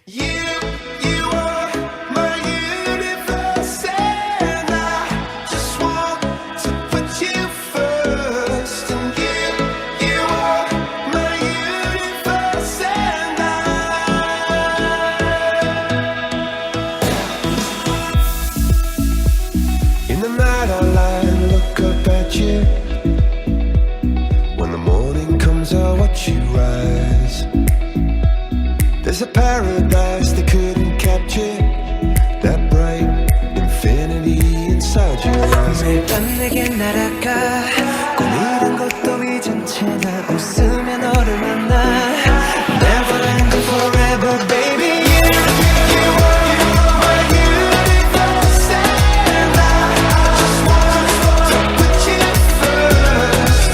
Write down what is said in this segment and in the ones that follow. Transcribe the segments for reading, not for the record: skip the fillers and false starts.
You are my universe, and I just want to put you first. And you are my universe, and in the night I lie and look up at you. When the morning comes, I watch you rise. There's a paradise they couldn't capture, that bright infinity inside your eyes. 매일 밤 내게 날아가 꿈이란 것도 잊은 채 나 웃으며 너를 만나. Never end forever, baby. You are my universe, and I just want to put you first.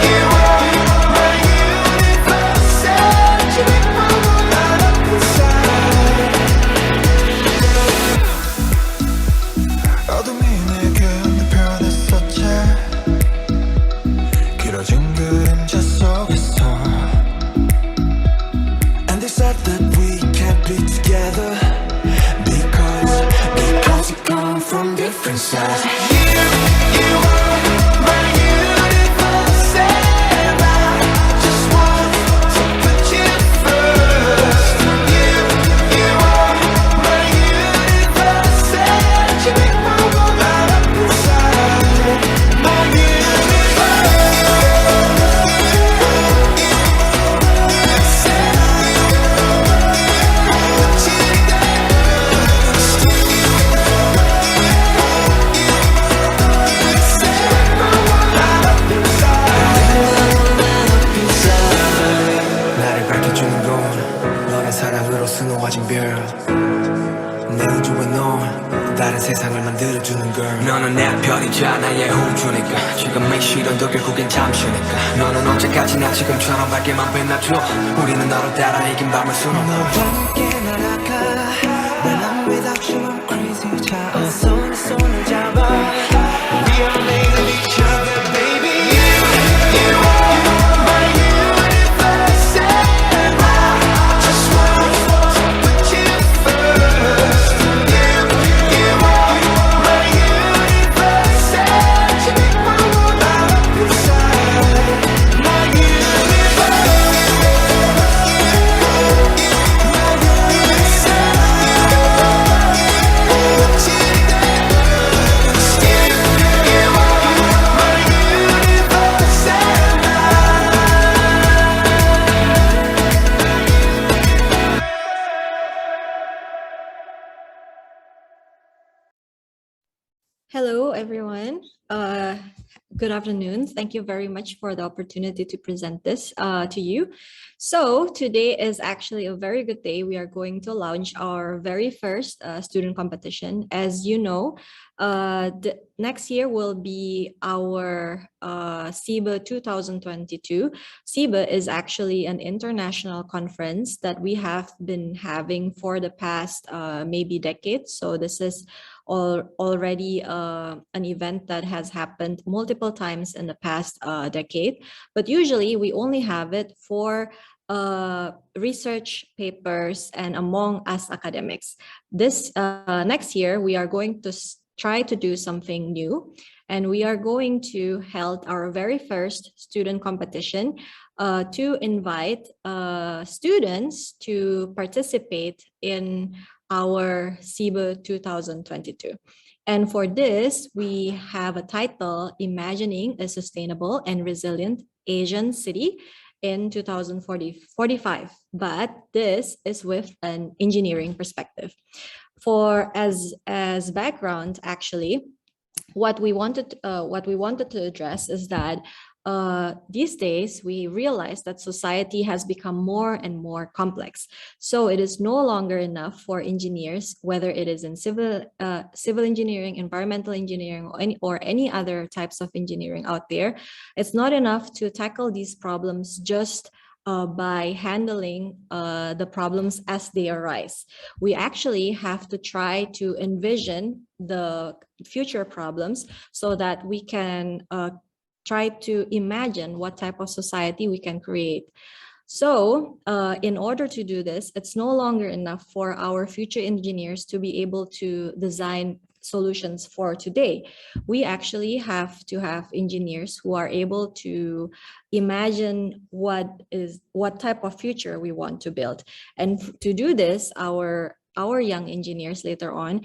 You are my universe, and you make my world light up inside. 어둠이 내게 내 편했었지. 길어진 그림자 속에서. And they said that we can't be together because we come from different sides. You are my universe, and I just want to put you first. You are my universe, and you make my world light up inside. My 나를 밝혀주는 건 너란 사랑으로 수놓아진 별. 내 우주에 넌 다른 세상을 만들어주는 걸. 너는 내 별이자 나의 우주니까 지금의 시련도 결국엔 잠시니까. 너는 언제까지나 지금처럼 밝게만 빛나줘. 우리는 너를 따라 이긴 밤을 수놓아. 너와 함께 날아가. When I'm without you I'm crazy. 자 어서 내 손을 잡아. We are made of each other, baby. You are my universe, and I just want to put you first. You are my universe, and you make my world light up inside. My universe, Hello, everyone. Good afternoon. Thank you very much for the opportunity to present this to you. So today is actually a very good day. We are going to launch our very first student competition. As you know, the next year will be our SIBE 2022. SIBE is actually an international conference that we have been having for the past maybe decades. So this is already an event that has happened multiple times in the past decade, but usually we only have it for research papers and among us academics. This next year, we are going to try to do something new, and we are going to hold our very first student competition to invite students to participate in our SIBE 2022. And for this, we have a title, Imagining a Sustainable and Resilient Asian City in 2045. But this is with an engineering perspective. For as background, actually, what we wanted to address is that these days we realize that society has become more and more complex. So it is no longer enough for engineers, whether it is in civil engineering, environmental engineering, or any other types of engineering out there. It's not enough to tackle these problems just by handling the problems as they arise. We actually have to try to envision the future problems so that we can try to imagine what type of society we can create. So in order to do this, it's no longer enough for our future engineers to be able to design solutions for today. We actually have to have engineers who are able to imagine what type of future we want to build. And to do this, our young engineers later on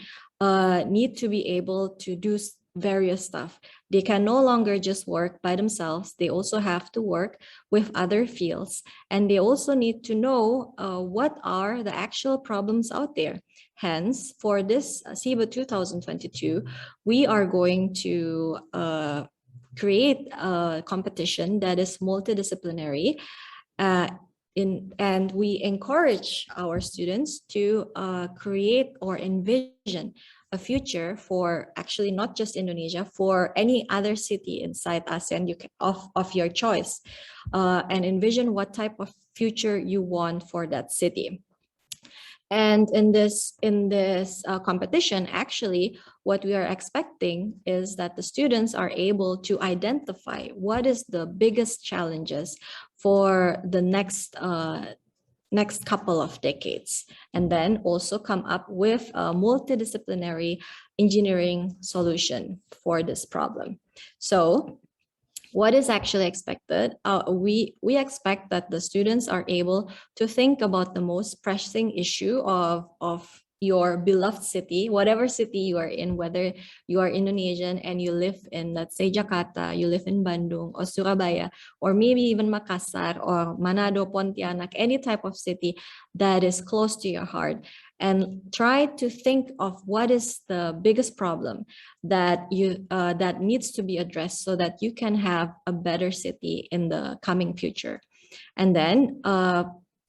need to be able to do various stuff. They can no longer just work by themselves. They also have to work with other fields, and they also need to know what are the actual problems out there. Hence, for this SIBE 2022, we are going to create a competition that is multidisciplinary, and we encourage our students to create or envision a future for actually not just Indonesia, for any other city inside ASEAN of your choice, and envision what type of future you want for that city. And in this competition, actually, what we are expecting is that the students are able to identify what is the biggest challenges for the next couple of decades, and then also come up with a multidisciplinary engineering solution for this problem. So what is actually expected? We expect that the students are able to think about the most pressing issue of your beloved city, whatever city you are in, whether you are Indonesian and you live in, let's say, Jakarta, you live in Bandung or Surabaya, or maybe even Makassar or Manado, Pontianak, any type of city that is close to your heart, and try to think of what is the biggest problem that that needs to be addressed so that you can have a better city in the coming future. And then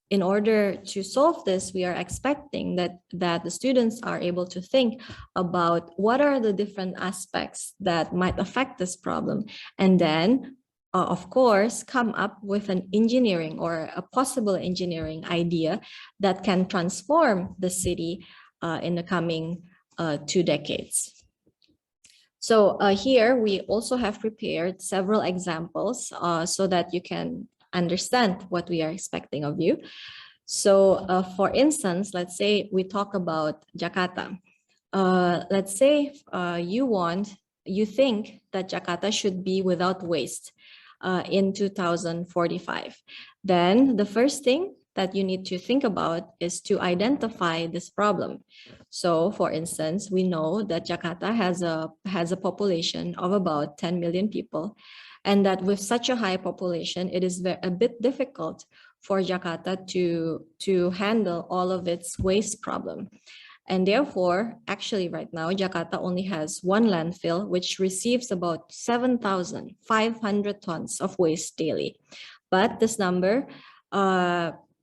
in order to solve this, we are expecting that the students are able to think about what are the different aspects that might affect this problem, and then of course, come up with an engineering or a possible engineering idea that can transform the city in the coming 2 decades. So here we also have prepared several examples so that you can understand what we are expecting of you. So for instance, let's say we talk about Jakarta. Let's say you think that Jakarta should be without waste in 2045. Then the first thing that you need to think about is to identify this problem. So for instance, we know that Jakarta has a population of about 10 million people, and that with such a high population, it is a bit difficult for Jakarta to handle all of its waste problem. And therefore, actually right now, Jakarta only has one landfill, which receives about 7,500 tons of waste daily. But this number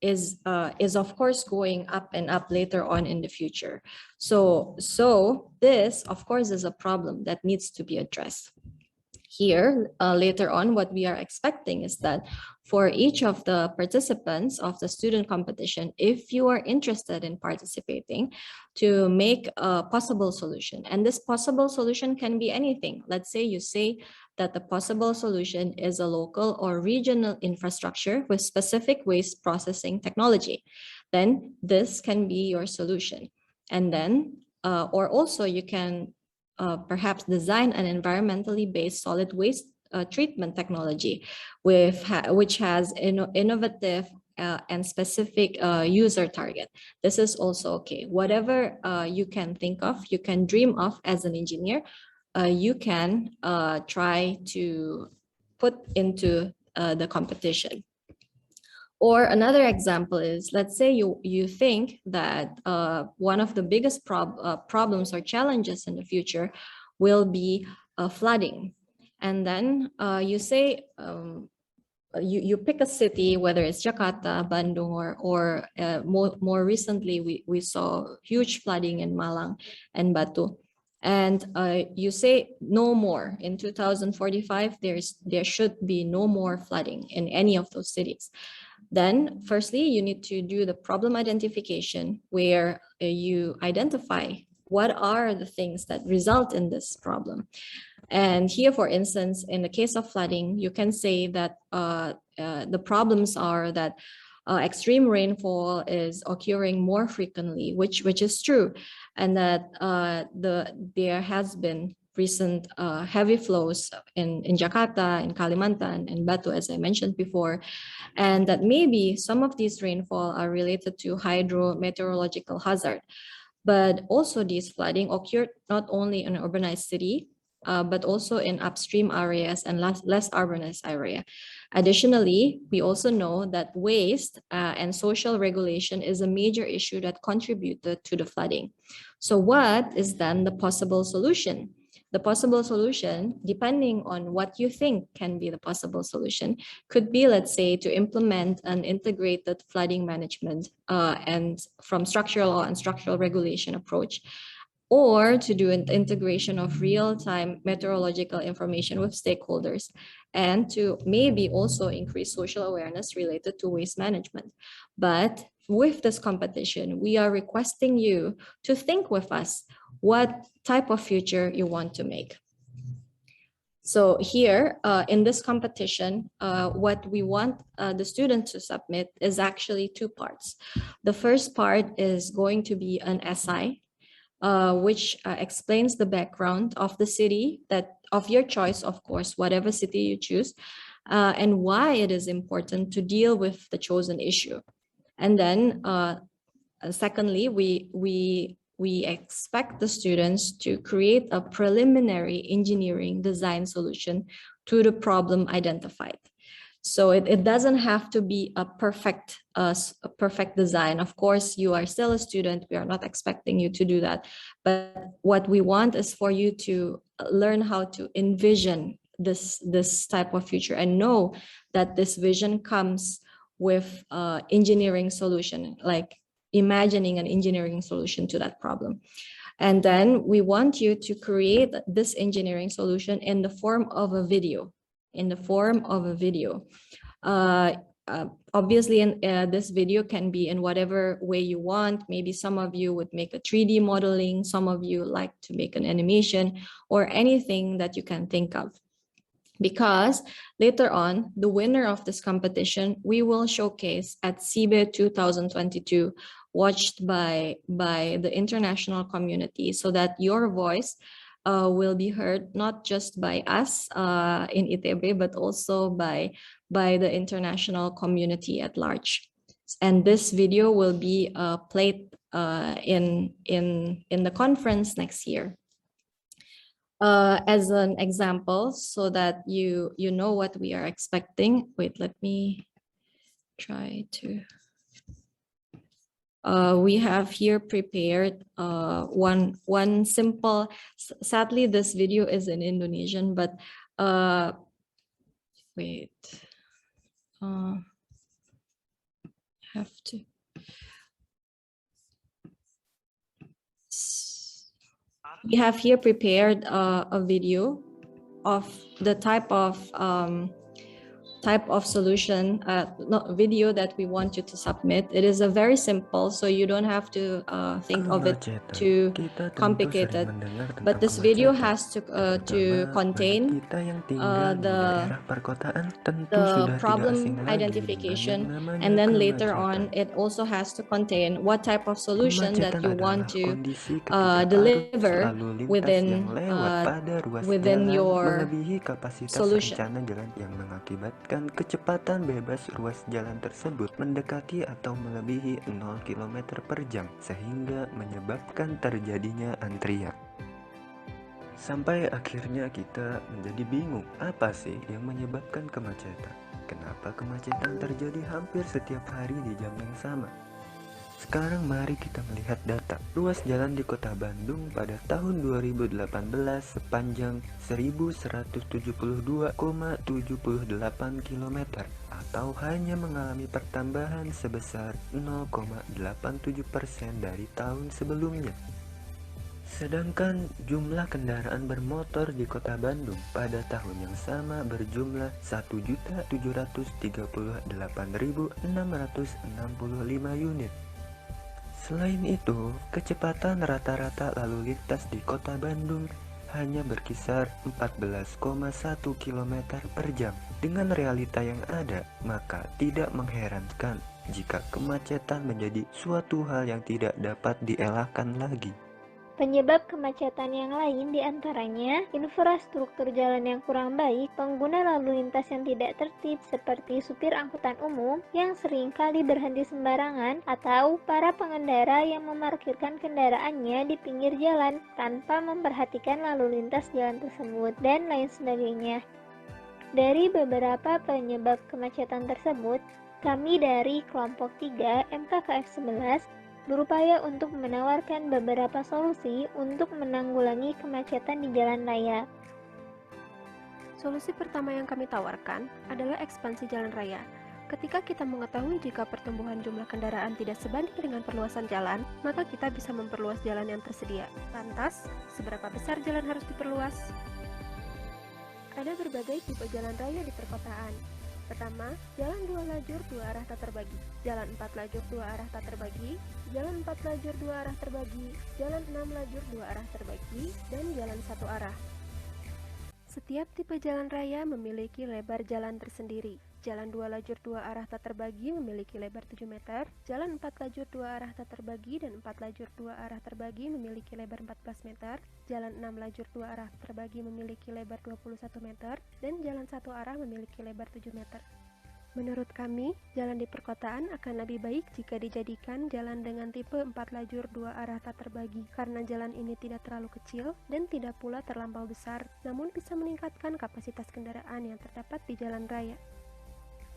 is of course going up and up later on in the future. So this, of course, is a problem that needs to be addressed. Here, later on, what we are expecting is that for each of the participants of the student competition, if you are interested in participating, to make a possible solution. And this possible solution can be anything. Let's say you say that the possible solution is a local or regional infrastructure with specific waste processing technology. Then this can be your solution. And then, or also you can perhaps design an environmentally based solid waste treatment technology which has innovative and specific user target. This is also okay. Whatever you can think of, you can dream of as an engineer, you can try to put into the competition. Or another example is, let's say you think that one of the biggest problems or challenges in the future will be flooding. And then you say, you pick a city, whether it's Jakarta, Bandung, or more recently, we saw huge flooding in Malang and Batu. And you say no more. In 2045, there should be no more flooding in any of those cities. Then firstly, you need to do the problem identification, where you identify what are the things that result in this problem. And here, for instance, in the case of flooding, you can say that the problems are that extreme rainfall is occurring more frequently, which is true, and that there has been recent heavy flows in Jakarta, in Kalimantan, and Batu, as I mentioned before, and that maybe some of these rainfall are related to hydrometeorological hazard. But also these flooding occurred not only in urbanized city, but also in upstream areas and less urbanized area. Additionally, we also know that waste and social regulation is a major issue that contributed to the flooding. So what is then the possible solution? The possible solution, depending on what you think can be the possible solution, could be, let's say, to implement an integrated flooding management and from structural law and structural regulation approach, or to do an integration of real-time meteorological information with stakeholders, and to maybe also increase social awareness related to waste management. But with this competition, we are requesting you to think with us what type of future you want to make. So here in this competition, what we want the students to submit is actually two parts. The first part is going to be an essay, which explains the background of the city that of your choice, of course, whatever city you choose, and why it is important to deal with the chosen issue. And then secondly, we expect the students to create a preliminary engineering design solution to the problem identified. So it doesn't have to be a perfect design. Of course, you are still a student. We are not expecting you to do that. But what we want is for you to learn how to envision this type of future and know that this vision comes with engineering solution, like imagining an engineering solution to that problem. And then we want you to create this engineering solution in the form of a video, obviously, this video can be in whatever way you want. Maybe some of you would make a 3D modeling, some of you like to make an animation, or anything that you can think of. Because later on, the winner of this competition, we will showcase at SIBE 2022, watched by the international community, so that your voice will be heard not just by us in ITB, but also by the international community at large. And this video will be played in the conference next year. As an example, so that you know what we are expecting. Wait, let me try to. We have here prepared one simple. Sadly, this video is in Indonesian, but wait, have to. We have here prepared a video of the type of solution, video that we want you to submit. It is a very simple, so you don't have to think of it too complicated. But this video has to contain the problem identification, and then later on it also has to contain what type of solution that you want to deliver within your solution. Yang mengakibatkan kecepatan bebas ruas jalan tersebut mendekati atau melebihi 0 km per jam sehingga menyebabkan terjadinya antrian. Sampai akhirnya kita menjadi bingung, apa sih yang menyebabkan kemacetan? Kenapa kemacetan terjadi hampir setiap hari di jam yang sama? Sekarang mari kita melihat data. Ruas jalan di Kota Bandung pada tahun 2018 sepanjang 1172,78 km atau hanya mengalami pertambahan sebesar 0,87% dari tahun sebelumnya. Sedangkan jumlah kendaraan bermotor di Kota Bandung pada tahun yang sama berjumlah 1.738.665 unit. Selain itu, kecepatan rata-rata lalu lintas di Kota Bandung hanya berkisar 14,1 km per jam. Dengan realita yang ada, maka tidak mengherankan jika kemacetan menjadi suatu hal yang tidak dapat dielakkan lagi. Penyebab kemacetan yang lain diantaranya infrastruktur jalan yang kurang baik, pengguna lalu lintas yang tidak tertib seperti supir angkutan umum yang seringkali berhenti sembarangan, atau para pengendara yang memarkirkan kendaraannya di pinggir jalan tanpa memperhatikan lalu lintas jalan tersebut, dan lain sebagainya. Dari beberapa penyebab kemacetan tersebut, kami dari kelompok 3 MKKF 11 berupaya untuk menawarkan beberapa solusi untuk menanggulangi kemacetan di jalan raya. Solusi pertama yang kami tawarkan adalah ekspansi jalan raya. Ketika kita mengetahui jika pertumbuhan jumlah kendaraan tidak sebanding dengan perluasan jalan, maka kita bisa memperluas jalan yang tersedia. Lantas, seberapa besar jalan harus diperluas? Ada berbagai tipe jalan raya di perkotaan. Pertama, jalan 2 lajur 2 arah tak terbagi, jalan 4 lajur 2 arah tak terbagi, jalan 4 lajur 2 arah terbagi, jalan 6 lajur 2 arah terbagi, dan jalan 1 arah. Setiap tipe jalan raya memiliki lebar jalan tersendiri. Jalan 2 lajur 2 arah tak terbagi memiliki lebar 7 meter, jalan 4 lajur 2 arah tak terbagi dan 4 lajur 2 arah terbagi memiliki lebar 14 meter, jalan 6 lajur 2 arah terbagi memiliki lebar 21 meter, dan jalan 1 arah memiliki lebar 7 meter. Menurut kami, jalan di perkotaan akan lebih baik jika dijadikan jalan dengan tipe 4 lajur 2 arah tak terbagi, karena jalan ini tidak terlalu kecil dan tidak pula terlampau besar, namun bisa meningkatkan kapasitas kendaraan yang terdapat di jalan raya.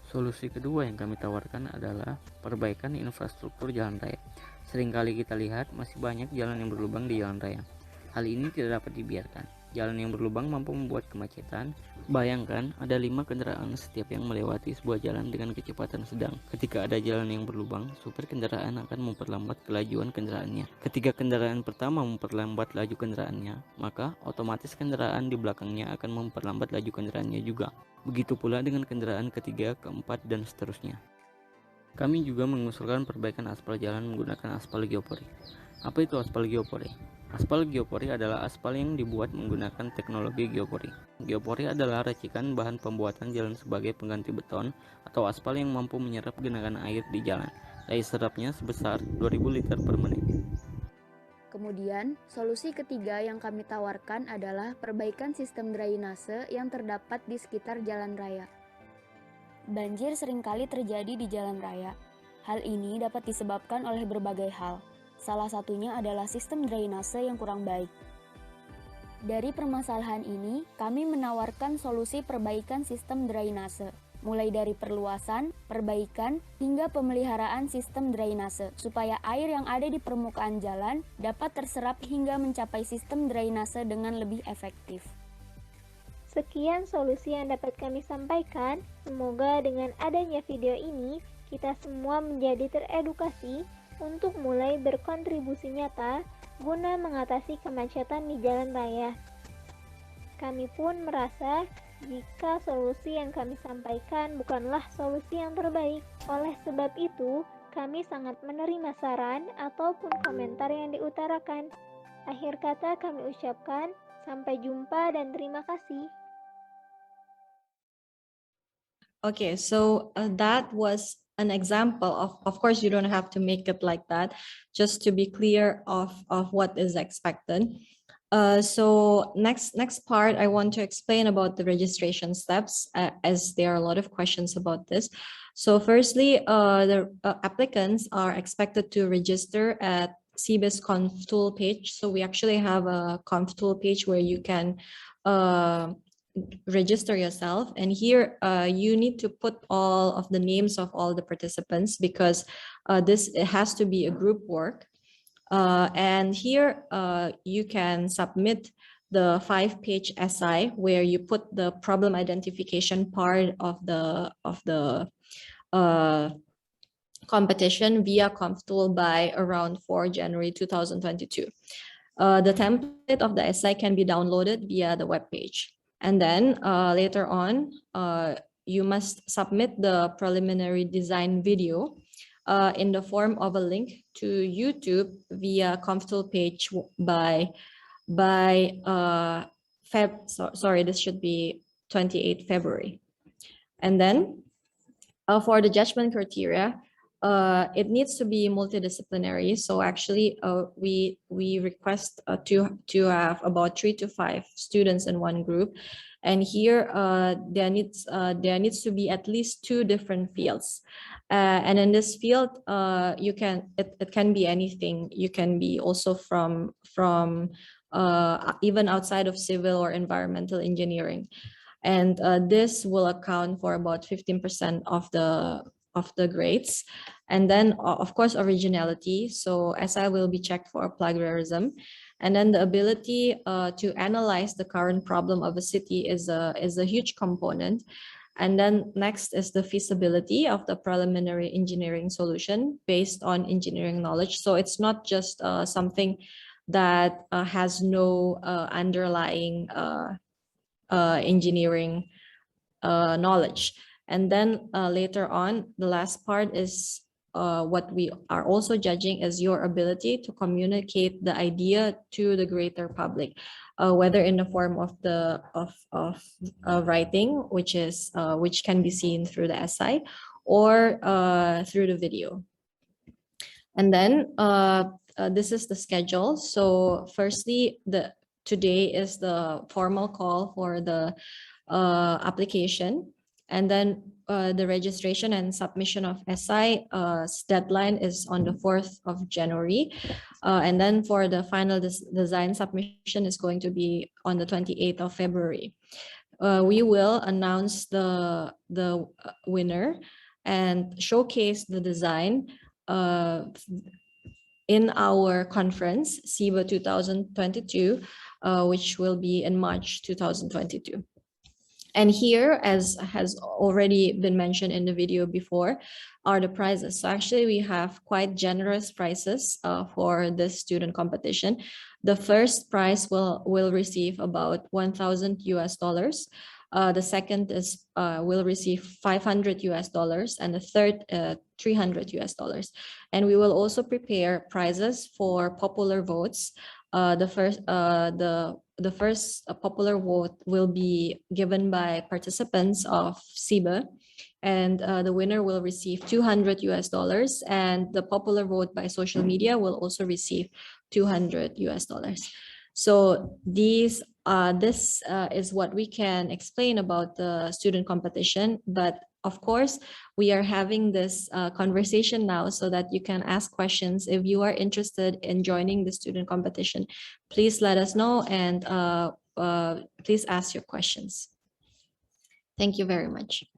Solusi kedua yang kami tawarkan adalah perbaikan infrastruktur jalan raya. Seringkali kita lihat masih banyak jalan yang berlubang di jalan raya. Hal ini tidak dapat dibiarkan. Jalan yang berlubang mampu membuat kemacetan. Bayangkan ada 5 kendaraan setiap yang melewati sebuah jalan dengan kecepatan sedang. Ketika ada jalan yang berlubang, supir kendaraan akan memperlambat kelajuan kendaraannya. Ketika kendaraan pertama memperlambat laju kendaraannya, maka otomatis kendaraan di belakangnya akan memperlambat laju kendaraannya juga. Begitu pula dengan kendaraan ketiga, keempat, dan seterusnya. Kami juga mengusulkan perbaikan aspal jalan menggunakan aspal geopori. Apa itu aspal geopori? Aspal geopori adalah aspal yang dibuat menggunakan teknologi geopori. Geopori adalah racikan bahan pembuatan jalan sebagai pengganti beton atau aspal yang mampu menyerap genangan air di jalan. Daya serapnya sebesar 2000 liter per menit. Kemudian, solusi ketiga yang kami tawarkan adalah perbaikan sistem drainase yang terdapat di sekitar jalan raya. Banjir seringkali terjadi di jalan raya. Hal ini dapat disebabkan oleh berbagai hal. Salah satunya adalah sistem drainase yang kurang baik. Dari permasalahan ini, kami menawarkan solusi perbaikan sistem drainase, mulai dari perluasan, perbaikan, hingga pemeliharaan sistem drainase, supaya air yang ada di permukaan jalan dapat terserap hingga mencapai sistem drainase dengan lebih efektif. Sekian solusi yang dapat kami sampaikan. Semoga dengan adanya video ini, kita semua menjadi teredukasi untuk mulai berkontribusi nyata guna mengatasi kemacetan di jalan raya. Kami pun merasa jika solusi yang kami sampaikan bukanlah solusi yang terbaik. Oleh sebab itu, kami sangat menerima saran ataupun komentar yang diutarakan. Akhir kata kami ucapkan, sampai jumpa dan terima kasih. Okay, so that was an example of course, you don't have to make it like that, just to be clear of what is expected. So next part, I want to explain about the registration steps, as there are a lot of questions about this. So firstly, the applicants are expected to register at SIBE's Conf Tool page. So we actually have a Conf Tool page where you can register yourself, and here you need to put all of the names of all the participants, because it has to be a group work. And here you can submit the 5-page essay where you put the problem identification part of the competition via ConfTool by around 4 January 2022. The template of the essay can be downloaded via the webpage. And then later on, you must submit the preliminary design video in the form of a link to YouTube via ConfTool page by this should be 28 February. And then for the judgment criteria, it needs to be multidisciplinary. So actually, we request to have about 3 to 5 students in one group, and here there needs to be at least 2 different fields. And in this field, it can be anything. You can be also from even outside of civil or environmental engineering, and this will account for about 15% of the grades. And then of course originality, so SI will be checked for plagiarism. And then the ability to analyze the current problem of a city is a huge component. And then next is the feasibility of the preliminary engineering solution based on engineering knowledge. So it's not just something that has no underlying engineering knowledge. And then later on, the last part is what we are also judging is your ability to communicate the idea to the greater public, whether in the form of the writing, which can be seen through the essay, or through the video. And then this is the schedule. So firstly, today is the formal call for the application, and then the registration and submission of SI deadline is on the 4th of January, and then for the final design submission is going to be on the 28th of February. We will announce the winner and showcase the design in our conference, SIBE 2022, which will be in March 2022. And here, as has already been mentioned in the video before, are the prizes. So actually we have quite generous prizes for this student competition. The first prize will receive about $1,000. The second is will receive $500, and the third $300. And we will also prepare prizes for popular votes. The first popular vote will be given by participants of SIBE, and the winner will receive $200, and the popular vote by social media will also receive $200. So this is what we can explain about the student competition. But of course, we are having this conversation now so that you can ask questions. If you are interested in joining the student competition, please let us know, and please ask your questions. Thank you very much.